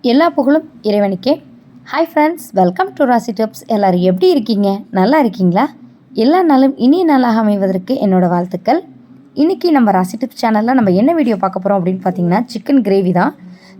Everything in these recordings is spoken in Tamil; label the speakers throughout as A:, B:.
A: எல்லா புகழும் இறைவனுக்கே. ஹாய் ஃப்ரெண்ட்ஸ், வெல்கம் டு ராசி டிப்ஸ். எல்லோரும் எப்படி இருக்கீங்க? நல்லா இருக்கீங்களா? எல்லா நாளும் இனிய நாளாக அமைவதற்கு என்னோடய வாழ்த்துக்கள். இன்றைக்கி நம்ம ராசி டிப்ஸ் சேனலில் நம்ம என்ன வீடியோ பார்க்க போகிறோம் அப்படின்னு பார்த்தீங்கன்னா, சிக்கன் கிரேவி தான்.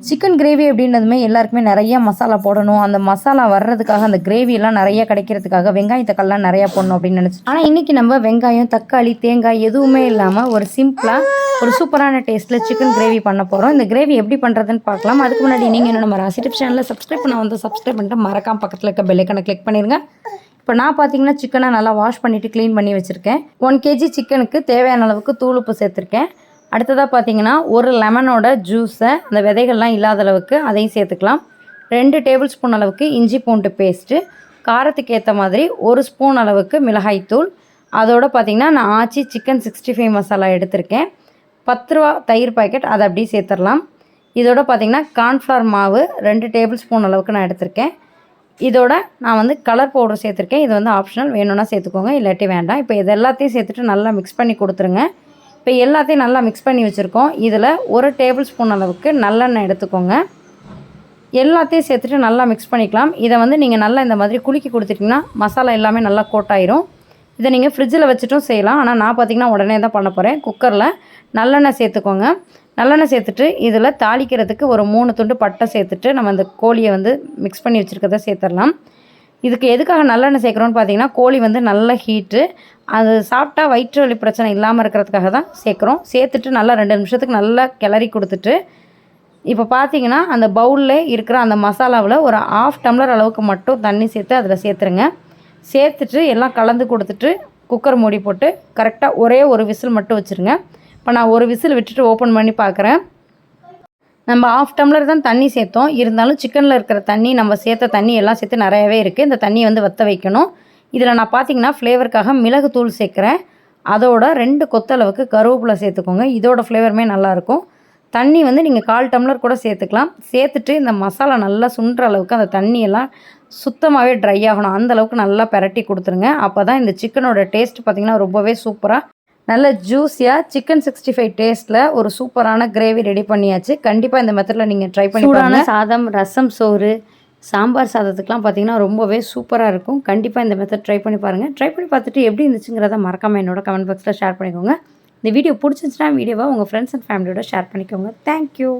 A: சிக்கன் கிரேவி அப்படின்றதுமே எல்லாருக்குமே நிறையா மசாலா போடணும், அந்த மசாலா வர்றதுக்காக அந்த கிரேவியெல்லாம் நிறையா கிடைக்கிறதுக்காக வெங்காயம் தக்காளிலாம் நிறையா போடணும் அப்படின்னு நினச்சி, ஆனால் இன்றைக்கி நம்ம வெங்காயம் தக்காளி தேங்காய் எதுவுமே இல்லாமல் ஒரு சிம்பிளாக ஒரு சூப்பரான டேஸ்ட்டில் சிக்கன் கிரேவி பண்ண போகிறோம். இந்த கிரேவி எப்படி பண்ணுறதுன்னு பார்க்கலாம். அதுக்கு முன்னாடி நீங்கள் என்ன நம்ம ராசி டிப்ஸ் சேனலில் சப்ஸ்கிரைப் பண்ண சப்ஸ்கிரைப் பண்ணிட்டு மறக்காம பக்கத்தில் இருக்க பெல் ஐக்கானை கிளிக் பண்ணிடுங்க. இப்போ நான் பார்த்தீங்கன்னா சிக்கனை நல்லா வாஷ் பண்ணிவிட்டு க்ளீன் பண்ணி வச்சுருக்கேன். 1 kg சிக்கனுக்கு தேவையான அளவுக்கு தூள் உப்பு சேர்த்துருக்கேன். அடுத்ததாக பார்த்தீங்கன்னா ஒரு லெமனோட ஜூஸை அந்த விதைகள்லாம் இல்லாத அளவுக்கு அதையும் சேர்த்துக்கலாம். 2 டேபிள் ஸ்பூன் அளவுக்கு இஞ்சி பூண்டு பேஸ்ட்டு, காரத்துக்கு ஏற்ற மாதிரி 1 ஸ்பூன் அளவுக்கு மிளகாய்த்தூள், அதோடு பார்த்திங்கன்னா நான் ஆச்சி சிக்கன் 65 மசாலா எடுத்திருக்கேன். 10 ரூபா தயிர் பாக்கெட், அதை அப்படியே சேர்த்துடலாம். இதோட பார்த்திங்கன்னா கார்ன்ஃப்ளவர் மாவு 2 டேபிள் ஸ்பூன் அளவுக்கு நான் எடுத்திருக்கேன். இதோட நான் கலர் பவுடர் சேர்த்துருக்கேன். இது ஆப்ஷனல், வேணும்னா சேர்த்துக்கோங்க, இல்லாட்டி வேண்டாம். இப்போ இது எல்லாத்தையும் சேர்த்துட்டு நல்லா மிக்ஸ் பண்ணி கொடுத்துருங்க. இப்போ எல்லாத்தையும் நல்லா மிக்ஸ் பண்ணி வச்சுருக்கோம். இதில் 1 டேபிள் ஸ்பூன் அளவுக்கு நல்லெண்ணெய் எடுத்துக்கோங்க. எல்லாத்தையும் சேர்த்துட்டு நல்லா மிக்ஸ் பண்ணிக்கலாம். இதை நீங்கள் நல்லா இந்த மாதிரி குலுக்கி கொடுத்துட்டிங்கன்னா மசாலா எல்லாமே நல்லா கோட்டாயிரும். இதை நீங்கள் ஃப்ரிட்ஜில் வச்சுட்டும் செய்யலாம். ஆனால் நான் பார்த்திங்கன்னா உடனே தான் பண்ண போகிறேன். குக்கரில் நல்லெண்ணெய் சேர்த்துக்கோங்க. நல்லெண்ணெய் சேர்த்துட்டு இதில் தாளிக்கிறதுக்கு ஒரு 3 துண்டு பட்டை சேர்த்துட்டு நம்ம இந்த கோழியை மிக்ஸ் பண்ணி வச்சுருக்கிறத சேர்த்துடலாம். இதுக்கு எதுக்காக நல்லெண்ணெய் சேர்க்குறோன்னு பார்த்தீங்கன்னா, கோழி நல்ல ஹீட்டு, அது சாப்பிட்டா வயிற்று வலி பிரச்சனை இல்லாமல் இருக்கிறதுக்காக தான் சேர்க்குறோம். சேர்த்துட்டு நல்லா 2 நிமிஷத்துக்கு நல்லா கிளறி கொடுத்துட்டு, இப்போ பார்த்தீங்கன்னா அந்த பவுலில் இருக்கிற அந்த மசாலாவில் ஒரு 1/2 டம்ளர் அளவுக்கு மட்டும் தண்ணி சேர்த்து அதில் சேர்த்துருங்க. சேர்த்துட்டு எல்லாம் கலந்து கொடுத்துட்டு குக்கர் மூடி போட்டு கரெக்டாக ஒரே ஒரு விசில் மட்டும் வச்சுருங்க. இப்போ நான் ஒரு விசில் விட்டுட்டு ஓப்பன் பண்ணி பார்க்குறேன். நம்ம 1/2 டம்ளர் தான் தண்ணி சேர்த்தோம். இருந்தாலும் சிக்கனில் இருக்கிற தண்ணி, நம்ம சேர்த்த தண்ணி எல்லாம் சேர்த்து நிறையவே இருக்குது. இந்த தண்ணியை வற்ற வைக்கணும். இதில் நான் பார்த்திங்கன்னா ஃப்ளேவருக்காக மிளகு தூள் சேர்க்குறேன். அதோட 2 கொத்தளவுக்கு கருவேப்பிலை சேர்த்துக்கோங்க. இதோட ஃப்ளேவருமே நல்லாயிருக்கும். தண்ணி நீங்கள் 1/4 டம்ளர் கூட சேர்த்துக்கலாம். சேர்த்துட்டு இந்த மசாலா நல்லா சுண்டுற அளவுக்கு அந்த தண்ணியெல்லாம் சுத்தமாகவே ட்ரை ஆகணும். அந்தளவுக்கு நல்லா பெரட்டி கொடுத்துருங்க. அப்போ தான் இந்த சிக்கனோட டேஸ்ட் பார்த்திங்கன்னா ரொம்பவே சூப்பராக நல்ல ஜூஸியாக சிக்கன் 65 டேஸ்ட்டில் ஒரு சூப்பரான கிரேவி ரெடி பண்ணியாச்சு. கண்டிப்பாக இந்த மெத்தடில் நீங்கள் ட்ரை பண்ணி பாருங்கள். சாதம், ரசம், சோறு, சாம்பார் சாதத்துக்கெலாம் பார்த்திங்கன்னா ரொம்பவே சூப்பராக இருக்கும். கண்டிப்பாக இந்த மெத்தட் ட்ரை பண்ணி பாருங்கள். ட்ரை பண்ணி பார்த்துட்டு எப்படி இருந்துச்சுங்கிறத மறக்காமல் என்னோட கமெண்ட் பாக்ஸில் ஷேர் பண்ணிக்கோங்க. இந்த வீடியோ பிடிச்சிருந்துச்சுன்னா வீடியோவை உங்கள் ஃப்ரெண்ட்ஸ் அண்ட் ஃபேமிலியோட ஷேர் பண்ணிக்கோங்க. தேங்க்யூ.